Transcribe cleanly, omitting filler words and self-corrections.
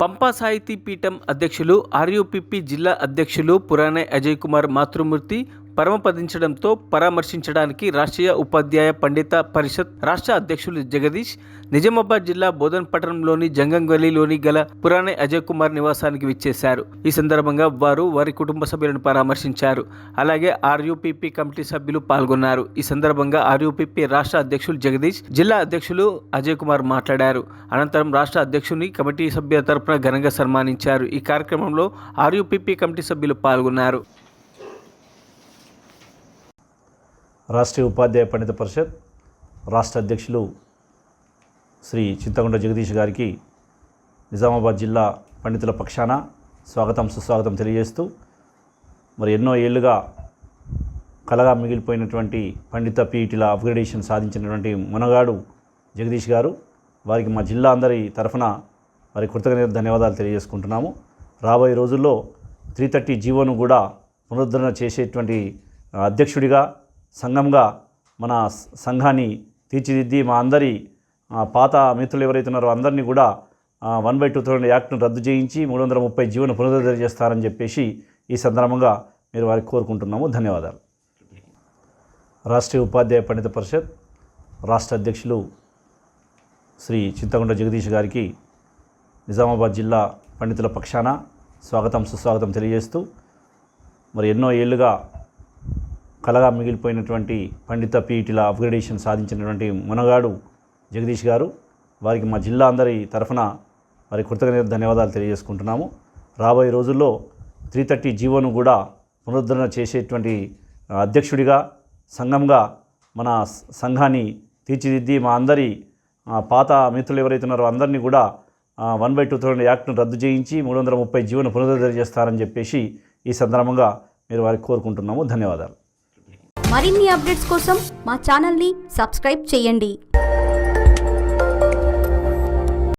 పంపా సాహితీ పీఠం అధ్యక్షులు ఆర్యూపీపీ జిల్లా అధ్యక్షులు పురాణే అజయ్ కుమార్ మాతృమూర్తి పరమపదించడంతో పరామర్శించడానికి రాష్ట్రీయ ఉపాధ్యాయ పండిత పరిషత్ రాష్ట్ర అధ్యక్షులు జగదీష్ నిజామాబాద్ జిల్లా బోధన్ పట్టణంలోని జంగంగలీలోని గల పురాణే అజయ్ కుమార్ నివాసానికి విచ్చేశారు. ఈ సందర్భంగా వారు వారి కుటుంబ సభ్యులను పరామర్శించారు. అలాగే ఆర్యూపీపీ కమిటీ సభ్యులు పాల్గొన్నారు. ఈ సందర్భంగా ఆర్యూపీపీ రాష్ట్ర అధ్యక్షులు జగదీష్, జిల్లా అధ్యక్షులు అజయ్ కుమార్ మాట్లాడారు. అనంతరం రాష్ట్ర అధ్యక్షుని కమిటీ సభ్యుల తరపున ఘనంగా సన్మానించారు. ఈ కార్యక్రమంలో ఆర్యూపీపీ కమిటీ సభ్యులు పాల్గొన్నారు. రాష్ట్రీయ ఉపాధ్యాయ పండిత పరిషత్ రాష్ట్ర అధ్యక్షులు శ్రీ చింతకుంట జగదీష్ గారికి నిజామాబాద్ జిల్లా పండితుల పక్షాన స్వాగతం సుస్వాగతం తెలియజేస్తూ, మరి ఎన్నో ఏళ్ళుగా కలగా మిగిలిపోయినటువంటి పండిత పీఈటీల అప్గ్రేడేషన్ సాధించినటువంటి మునగాడు జగదీష్ గారు, వారికి మా జిల్లా అందరి తరఫున వారి కృతజ్ఞత ధన్యవాదాలు తెలియజేసుకుంటున్నాము. రాబోయే రోజుల్లో 330 జీవోను కూడా పునరుద్ధరణ చేసేటువంటి అధ్యక్షుడిగా, సంఘంగా మన సంఘాన్ని తీర్చిదిద్ది మా అందరి పాత మిత్రులు ఎవరైతే ఉన్నారో అందరినీ కూడా 1/2000 యాక్ట్ను రద్దు చేయించి 330 జీవోను పునరుద్ధరణ చేస్తారని చెప్పేసి ఈ సందర్భంగా మీరు వారికి కోరుకుంటున్నాము. ధన్యవాదాలు. రాష్ట్రీయ ఉపాధ్యాయ పండిత పరిషత్ రాష్ట్ర అధ్యక్షులు శ్రీ చింతకుంట జగదీష్ గారికి నిజామాబాద్ జిల్లా పండితుల పక్షాన స్వాగతం సుస్వాగతం తెలియజేస్తూ, మరి ఎన్నో ఏళ్ళుగా కలగా మిగిలిపోయినటువంటి పండిత పీఈటీల అప్గ్రేడేషన్ సాధించినటువంటి మునగాడు జగదీష్ గారు, వారికి మా జిల్లా అందరి తరఫున వారి కృతజ్ఞత ధన్యవాదాలు తెలియజేసుకుంటున్నాము. రాబోయే రోజుల్లో 330 జీవోను కూడా పునరుద్ధరణ చేసేటువంటి అధ్యక్షుడిగా, సంఘంగా మన సంఘాన్ని తీర్చిదిద్ది మా అందరి పాత మిత్రులు ఎవరైతే ఉన్నారో అందరినీ కూడా 1/2000 యాక్ట్ను రద్దు చేయించి 330 జీవోను పునరుద్ధరణ చేస్తారని చెప్పేసి ఈ సందర్భంగా మీరు వారికి కోరుకుంటున్నాము. ధన్యవాదాలు. మరిన్ని అప్డేట్స్ కోసం మా ఛానల్ని సబ్స్క్రైబ్ చేయండి.